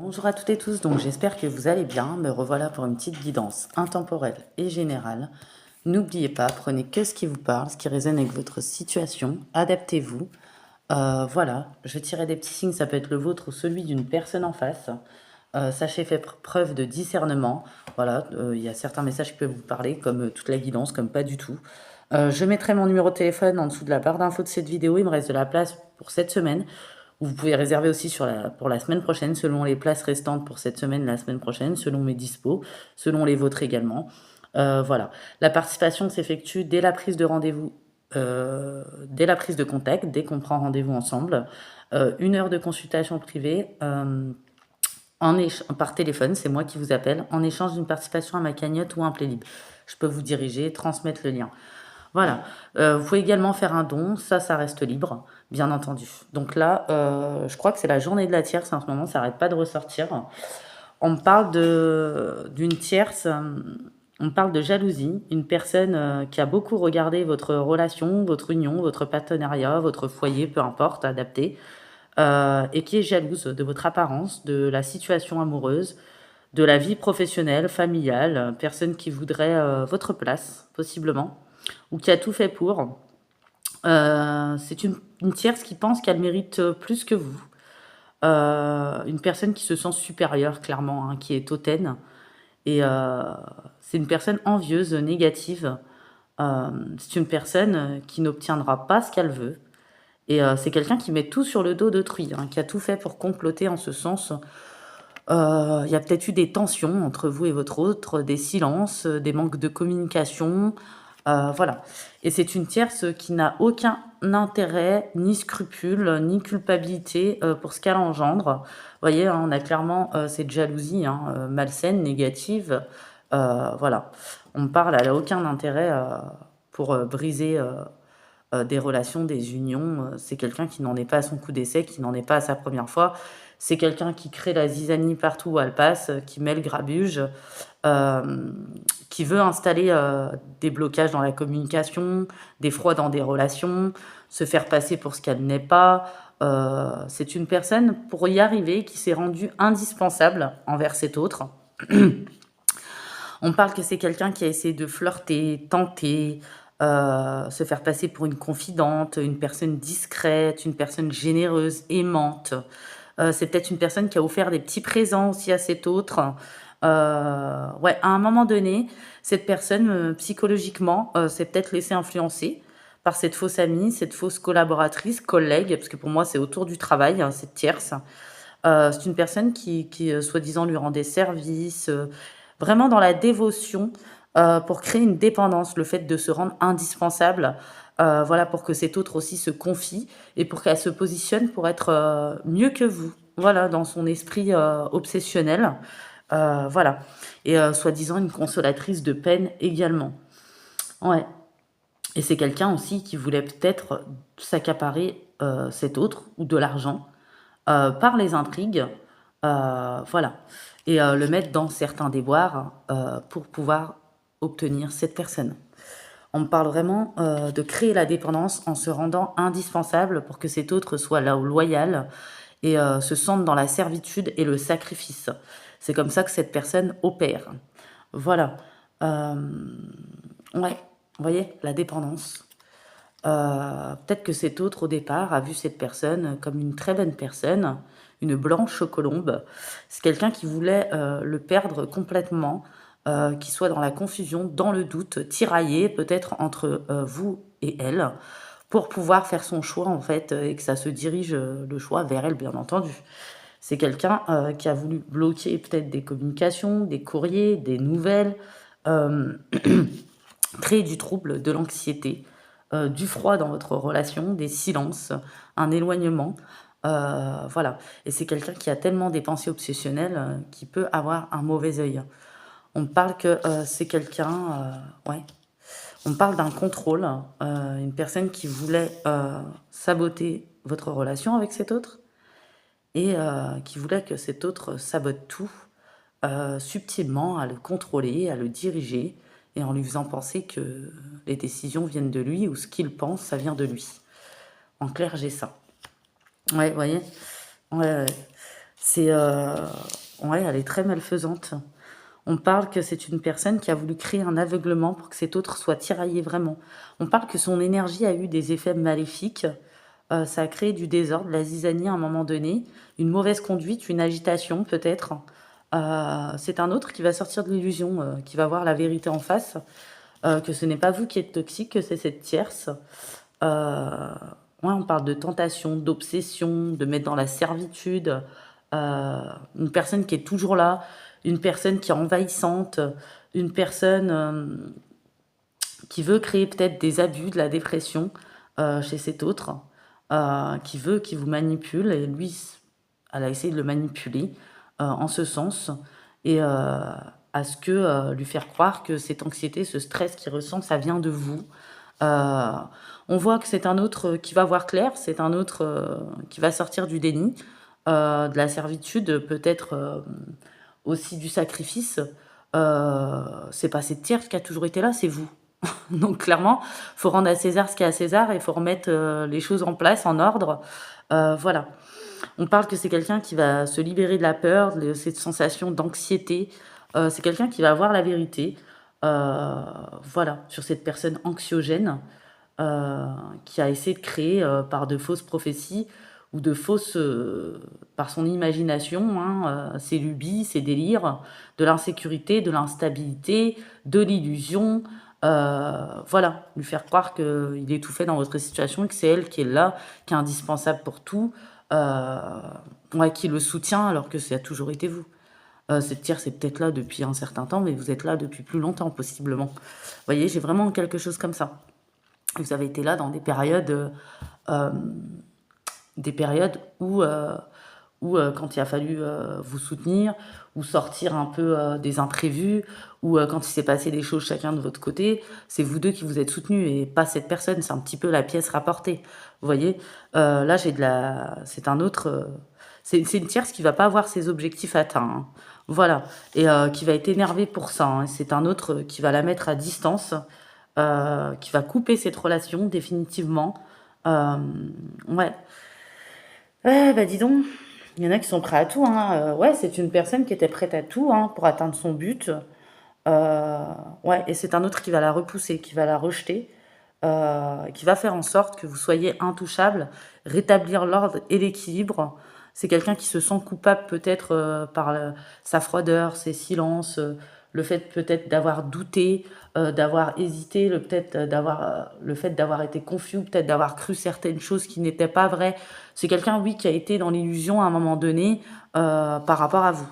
Bonjour à toutes et tous, donc j'espère que vous allez bien. Me revoilà pour une petite guidance intemporelle et générale. N'oubliez pas, prenez que ce qui vous parle, ce qui résonne avec votre situation, adaptez-vous. Voilà, je tirerai des petits signes, ça peut être le vôtre ou celui d'une personne en face. Sachez faire preuve de discernement. Voilà, il y a certains messages qui peuvent vous parler, comme toute la guidance, comme pas du tout. Je mettrai mon numéro de téléphone en dessous de la barre d'infos de cette vidéo. Il me reste de la place pour cette semaine. Vous pouvez réserver aussi pour la semaine prochaine, selon les places restantes pour cette semaine, la semaine prochaine, selon mes dispos, selon les vôtres également. Voilà. La participation s'effectue dès la prise de rendez-vous, dès la prise de contact, dès qu'on prend rendez-vous ensemble. 1 heure de consultation privée par téléphone, c'est moi qui vous appelle, en échange d'une participation à ma cagnotte ou un Playlib. Je peux vous diriger, transmettre le lien. Voilà. Vous pouvez également faire un don, ça reste libre, bien entendu. Donc là, je crois que c'est la journée de la tierce en ce moment, ça n'arrête pas de ressortir. On me parle d'une tierce, on me parle de jalousie, une personne qui a beaucoup regardé votre relation, votre union, votre partenariat, votre foyer, peu importe, adapté, et qui est jalouse de votre apparence, de la situation amoureuse, de la vie professionnelle, familiale, personne qui voudrait votre place, possiblement, ou qui a tout fait pour. C'est une tierce qui pense qu'elle mérite plus que vous. Une personne qui se sent supérieure, clairement, hein, qui est hautaine. Et c'est une personne envieuse, négative. C'est une personne qui n'obtiendra pas ce qu'elle veut. Et c'est quelqu'un qui met tout sur le dos d'autrui, hein, qui a tout fait pour comploter en ce sens. Il y a peut-être eu des tensions entre vous et votre autre, des silences, des manques de communication. Voilà. Et c'est une tierce qui n'a aucun intérêt, ni scrupule, ni culpabilité pour ce qu'elle engendre. Vous voyez, hein, on a clairement cette jalousie hein, malsaine, négative. Voilà. On parle, elle n'a aucun intérêt pour briser des relations, des unions. C'est quelqu'un qui n'en est pas à son coup d'essai, qui n'en est pas à sa première fois. C'est quelqu'un qui crée la zizanie partout où elle passe, qui met le grabuge, euh, qui veut installer des blocages dans la communication, des froids dans des relations, se faire passer pour ce qu'elle n'est pas. C'est une personne, pour y arriver, qui s'est rendue indispensable envers cet autre. On parle que c'est quelqu'un qui a essayé de flirter, tenter, se faire passer pour une confidente, une personne discrète, une personne généreuse, aimante. C'est peut-être une personne qui a offert des petits présents aussi à cet autre. Ouais, à un moment donné, cette personne, psychologiquement, s'est peut-être laissée influencer par cette fausse amie, cette fausse collaboratrice, collègue, parce que pour moi, c'est autour du travail, hein, cette tierce. C'est une personne qui soi-disant, lui rend des services, vraiment dans la dévotion, pour créer une dépendance, le fait de se rendre indispensable, voilà, pour que cet autre aussi se confie et pour qu'elle se positionne pour être, mieux que vous. Voilà, dans son esprit, obsessionnel, voilà et soi-disant une consolatrice de peine également. Ouais et c'est quelqu'un aussi qui voulait peut-être s'accaparer, cet autre ou de l'argent, par les intrigues, voilà et le mettre dans certains déboires, pour pouvoir obtenir cette personne. On me parle vraiment, de créer la dépendance en se rendant indispensable pour que cet autre soit là loyal et se sente dans la servitude et le sacrifice. C'est comme ça que cette personne opère. Voilà. Ouais, vous voyez? La dépendance. Peut-être que cet autre, au départ, a vu cette personne comme une très bonne personne, une blanche colombe. C'est quelqu'un qui voulait le perdre complètement, qui soit dans la confusion, dans le doute, tiraillé peut-être entre vous et elle, pour pouvoir faire son choix en fait, et que ça se dirige le choix vers elle, bien entendu. C'est quelqu'un qui a voulu bloquer peut-être des communications, des courriers, des nouvelles, euh, créer du trouble, de l'anxiété, du froid dans votre relation, des silences, un éloignement. Voilà. Et c'est quelqu'un qui a tellement des pensées obsessionnelles qui peut avoir un mauvais œil. On me parle que c'est quelqu'un, ouais. On me parle d'un contrôle, une personne qui voulait saboter votre relation avec cet autre et qui voulait que cet autre sabote tout subtilement, à le contrôler, à le diriger, et en lui faisant penser que les décisions viennent de lui ou ce qu'il pense, ça vient de lui. En clair, j'ai ça. Ouais, vous voyez? Ouais, ouais. C'est, ouais, elle est très malfaisante. On parle que c'est une personne qui a voulu créer un aveuglement pour que cet autre soit tiraillé vraiment. On parle que son énergie a eu des effets maléfiques, ça a créé du désordre, de la zizanie à un moment donné, une mauvaise conduite, une agitation peut-être. C'est un autre qui va sortir de l'illusion, qui va voir la vérité en face, que ce n'est pas vous qui êtes toxique, que c'est cette tierce. Ouais, on parle de tentation, d'obsession, de mettre dans la servitude, une personne qui est toujours là, une personne qui est envahissante, une personne qui veut créer peut-être des abus, de la dépression chez cet autre, qui vous manipule, et lui, elle a essayé de le manipuler en ce sens, et à ce que lui faire croire que cette anxiété, ce stress qu'il ressent, ça vient de vous. Euh, on voit que c'est un autre qui va voir clair, c'est un autre qui va sortir du déni, de la servitude, peut-être aussi du sacrifice. C'est pas cette tierce qui a toujours été là, c'est vous. Donc clairement, faut rendre à César ce qu'il y a à César et il faut remettre les choses en place, en ordre. Voilà. On parle que c'est quelqu'un qui va se libérer de la peur, de cette sensation d'anxiété. C'est quelqu'un qui va voir la vérité. Voilà, sur cette personne anxiogène euh, qui a essayé de créer par de fausses prophéties ou de fausses, par son imagination, hein, ses lubies, ses délires, de l'insécurité, de l'instabilité, de l'illusion. Voilà, lui faire croire qu'il est tout fait dans votre situation, que c'est elle qui est là, qui est indispensable pour tout, euh, ouais, qui le soutient alors que ça a toujours été vous. Cette tierce est peut-être là depuis un certain temps, mais vous êtes là depuis plus longtemps, possiblement. Vous voyez, j'ai vraiment quelque chose comme ça. Vous avez été là dans euh, des périodes où quand il a fallu vous soutenir, ou sortir un peu des imprévus, ou quand il s'est passé des choses chacun de votre côté, c'est vous deux qui vous êtes soutenus et pas cette personne. C'est un petit peu la pièce rapportée. Vous voyez, là c'est un autre. C'est une tierce qui va pas avoir ses objectifs atteints, hein. Voilà, et qui va être énervé pour ça, hein. C'est un autre qui va la mettre à distance, qui va couper cette relation définitivement. Euh, ouais. Ouais, bah dis donc, il y en a qui sont prêts à tout, hein. Ouais, c'est une personne qui était prête à tout, hein, pour atteindre son but. Euh, ouais, et c'est un autre qui va la repousser, qui va la rejeter, qui va faire en sorte que vous soyez intouchable, rétablir l'ordre et l'équilibre. C'est quelqu'un qui se sent coupable peut-être par sa froideur, ses silences, le fait peut-être d'avoir douté, d'avoir hésité, le fait d'avoir été confus, peut-être d'avoir cru certaines choses qui n'étaient pas vraies. C'est quelqu'un, oui, qui a été dans l'illusion à un moment donné par rapport à vous.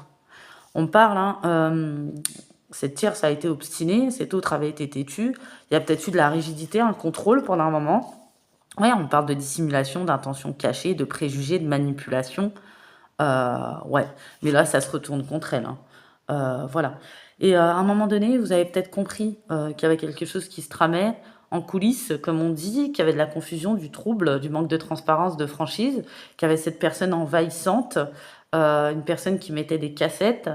On parle, hein, cette tierce a été obstinée, cette autre avait été têtue. Il y a peut-être eu de la rigidité, un contrôle pendant un moment. Ouais, on parle de dissimulation, d'intention cachée, de préjugés, de manipulation. Ouais, mais là, ça se retourne contre elle, hein. Voilà. Et à un moment donné, vous avez peut-être compris qu'il y avait quelque chose qui se tramait en coulisses, comme on dit, qu'il y avait de la confusion, du trouble, du manque de transparence, de franchise, qu'il y avait cette personne envahissante, une personne qui mettait des cassettes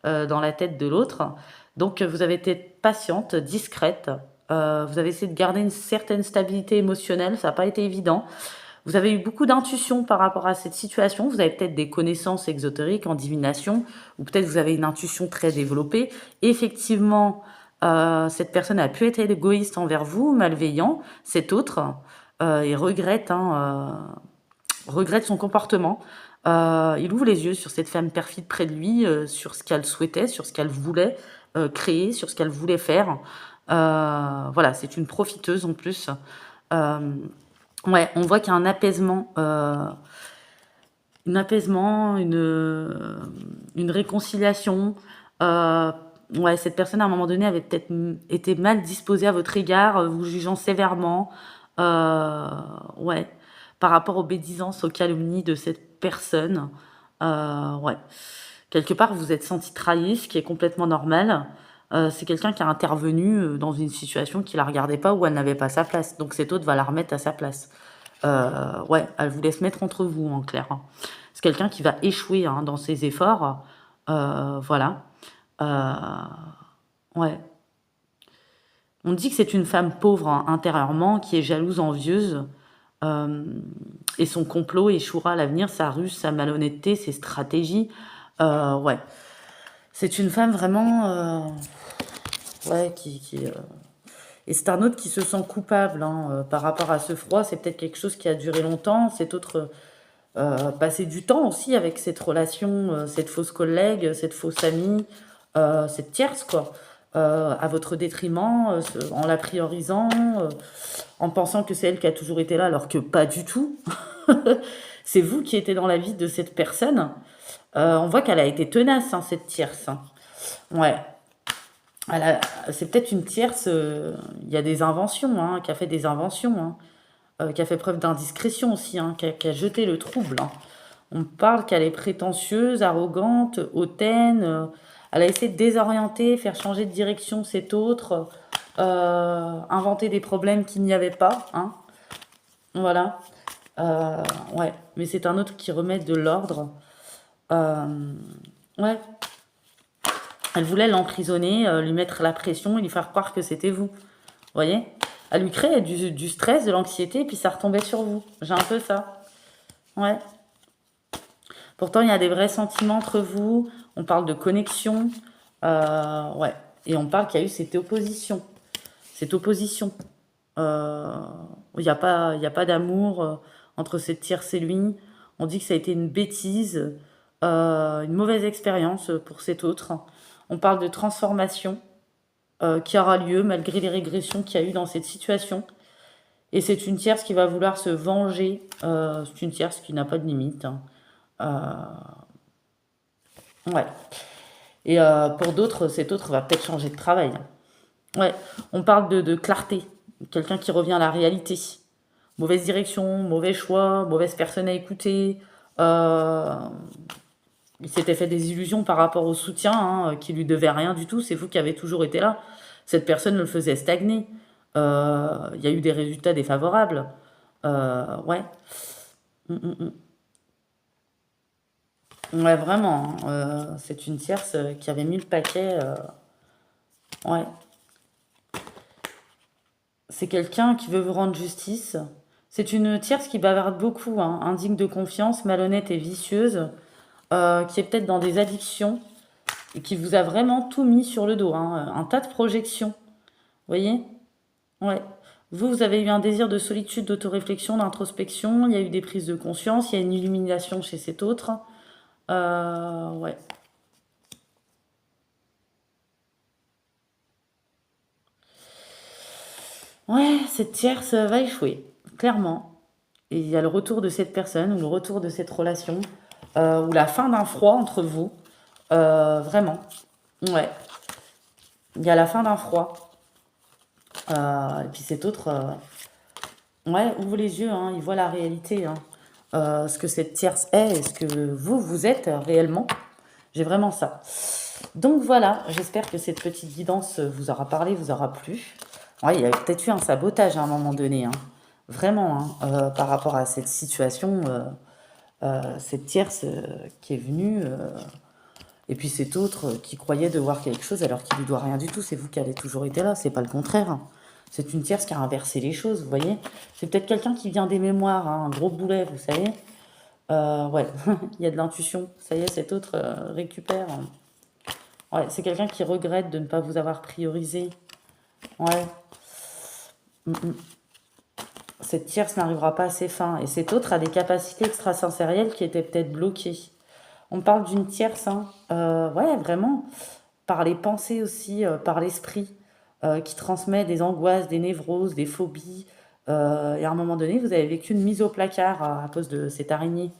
dans la tête de l'autre. Donc, vous avez été patiente, discrète. Vous avez essayé de garder une certaine stabilité émotionnelle. Ça n'a pas été évident. Vous avez eu beaucoup d'intuition par rapport à cette situation. Vous avez peut-être des connaissances exotériques en divination, ou peut-être vous avez une intuition très développée. Effectivement, cette personne a pu être égoïste envers vous, malveillant. Cet autre, et regrette, hein, regrette son comportement. Il ouvre les yeux sur cette femme perfide près de lui, sur ce qu'elle souhaitait, sur ce qu'elle voulait créer, sur ce qu'elle voulait faire. Voilà, c'est une profiteuse en plus. Euh, ouais, on voit qu'il y a un apaisement, une réconciliation. Euh, ouais, cette personne à un moment donné avait peut-être été mal disposée à votre égard, vous jugeant sévèrement. Euh, ouais, par rapport aux médisances, aux calomnies de cette personne. Ouais. Quelque part, vous vous êtes senti trahi, ce qui est complètement normal. C'est quelqu'un qui a intervenu dans une situation qui la regardait pas ou elle n'avait pas sa place. Donc cet autre va la remettre à sa place. Ouais, elle vous laisse mettre entre vous, en clair, hein. C'est quelqu'un qui va échouer hein, dans ses efforts. Voilà. Euh, ouais. On dit que c'est une femme pauvre hein, intérieurement, qui est jalouse, envieuse. Et son complot échouera à l'avenir, sa ruse, sa malhonnêteté, ses stratégies. Ouais. C'est une femme vraiment... ouais, et c'est un autre qui se sent coupable hein, par rapport à ce froid. C'est peut-être quelque chose qui a duré longtemps. Cet autre passer du temps aussi avec cette relation, cette fausse collègue, cette fausse amie, cette tierce, quoi. À votre détriment, en la priorisant, en pensant que c'est elle qui a toujours été là, alors que pas du tout. C'est vous qui étiez dans la vie de cette personne. On voit qu'elle a été tenace, hein, cette tierce. Hein. Ouais. C'est peut-être une tierce, il y a des inventions, hein, qui a fait des inventions, hein, qui a fait preuve d'indiscrétion aussi, hein, qui a jeté le trouble. Hein. On parle qu'elle est prétentieuse, arrogante, hautaine. Elle a essayé de désorienter, faire changer de direction cet autre, inventer des problèmes qu'il n'y avait pas. Hein. Voilà. Ouais, mais c'est un autre qui remet de l'ordre. Ouais. Elle voulait l'emprisonner, lui mettre la pression et lui faire croire que c'était vous. Vous voyez? Elle lui créait du stress, de l'anxiété, et puis ça retombait sur vous. J'ai un peu ça. Ouais. Pourtant, il y a des vrais sentiments entre vous. On parle de connexion. Ouais. Et on parle qu'il y a eu cette opposition. Cette opposition. Euh, il n'y a pas d'amour entre cette tierce et lui. On dit que ça a été une bêtise, une mauvaise expérience pour cet autre. On parle de transformation qui aura lieu malgré les régressions qu'il y a eu dans cette situation. Et c'est une tierce qui va vouloir se venger. C'est une tierce qui n'a pas de limite. Hein. Ouais. Et pour d'autres, cet autre va peut-être changer de travail. Ouais. On parle de clarté. Quelqu'un qui revient à la réalité. Mauvaise direction, mauvais choix, mauvaise personne à écouter. Il s'était fait des illusions par rapport au soutien, hein, qui lui devait rien du tout. C'est vous qui avez toujours été là. Cette personne le faisait stagner. Il y a eu des résultats défavorables. Ouais. Mm, mm, mm. Ouais, vraiment. Hein. C'est une tierce qui avait mis le paquet. Ouais. C'est quelqu'un qui veut vous rendre justice. C'est une tierce qui bavarde beaucoup, hein, indigne de confiance, malhonnête et vicieuse, qui est peut-être dans des addictions et qui vous a vraiment tout mis sur le dos, hein, un tas de projections. Vous voyez? Ouais. Vous avez eu un désir de solitude, d'autoréflexion, d'introspection, il y a eu des prises de conscience, il y a une illumination chez cet autre. Ouais. Ouais, cette tierce va échouer, clairement. Et il y a le retour de cette personne, ou le retour de cette relation, ou la fin d'un froid entre vous. Vraiment. Ouais. Il y a la fin d'un froid. Et puis cet autre, ouais, ouvre les yeux, hein, il voit la réalité. Hein. Ce que cette tierce est et ce que vous êtes réellement. J'ai vraiment ça. Donc voilà, j'espère que cette petite guidance vous aura parlé, vous aura plu. Ouais, il y a peut-être eu un sabotage à un moment donné, hein. Vraiment, hein, par rapport à cette situation, cette tierce qui est venue, et puis cet autre qui croyait devoir quelque chose alors qu'il lui doit rien du tout. C'est vous qui avez toujours été là, c'est pas le contraire. Hein. C'est une tierce qui a inversé les choses, vous voyez. C'est peut-être quelqu'un qui vient des mémoires, hein, un gros boulet, vous savez. Ouais, il y a de l'intuition. Ça y est, cet autre récupère. Ouais, c'est quelqu'un qui regrette de ne pas vous avoir priorisé. Ouais. Mm, mm. Cette tierce n'arrivera pas à ses fins. Et cet autre a des capacités extrasensorielles qui étaient peut-être bloquées. On parle d'une tierce, hein. Ouais, vraiment. Par les pensées aussi, par l'esprit, qui transmet des angoisses, des névroses, des phobies. Et à un moment donné, vous avez vécu une mise au placard à cause de cette araignée.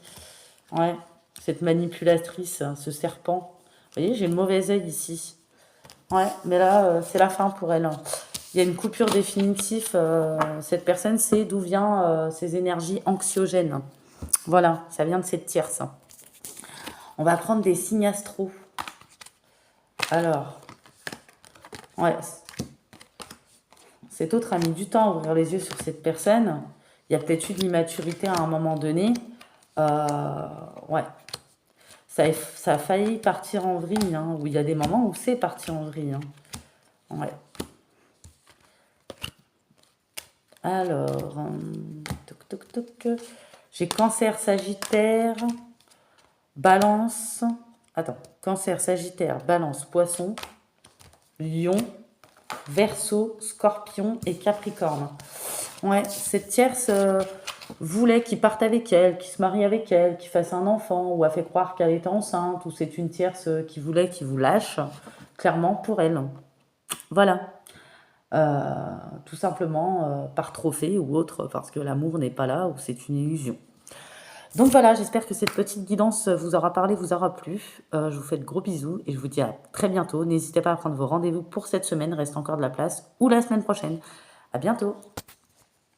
Ouais, cette manipulatrice, hein, ce serpent. Vous voyez, j'ai le mauvais œil ici. Ouais, mais là, c'est la fin pour elle. Hein. Il y a une coupure définitive. Cette personne sait d'où viennent ces énergies anxiogènes. Voilà, ça vient de cette tierce. On va prendre des signes astro. Alors, ouais, cet autre a mis du temps à ouvrir les yeux sur cette personne. Il y a peut-être eu de l'immaturité à un moment donné. Ouais, ça a failli partir en vrille, hein, où il y a des moments où c'est parti en vrille. Hein. Ouais. Alors, Toc, toc, toc. J'ai Cancer, Sagittaire, Balance. Attends, Cancer, Sagittaire, Balance, Poisson, Lion, Verseau, Scorpion et Capricorne. Ouais, cette tierce voulait qu'il parte avec elle, qu'il se marie avec elle, qu'il fasse un enfant, ou a fait croire qu'elle était enceinte, ou c'est une tierce qui voulait qu'il vous lâche, clairement pour elle. Voilà. Tout simplement par trophée ou autre, parce que l'amour n'est pas là, ou c'est une illusion. Donc voilà, j'espère que cette petite guidance vous aura parlé, vous aura plu. Je vous fais de gros bisous et je vous dis à très bientôt. N'hésitez pas à prendre vos rendez-vous pour cette semaine, reste encore de la place, ou la semaine prochaine. À bientôt.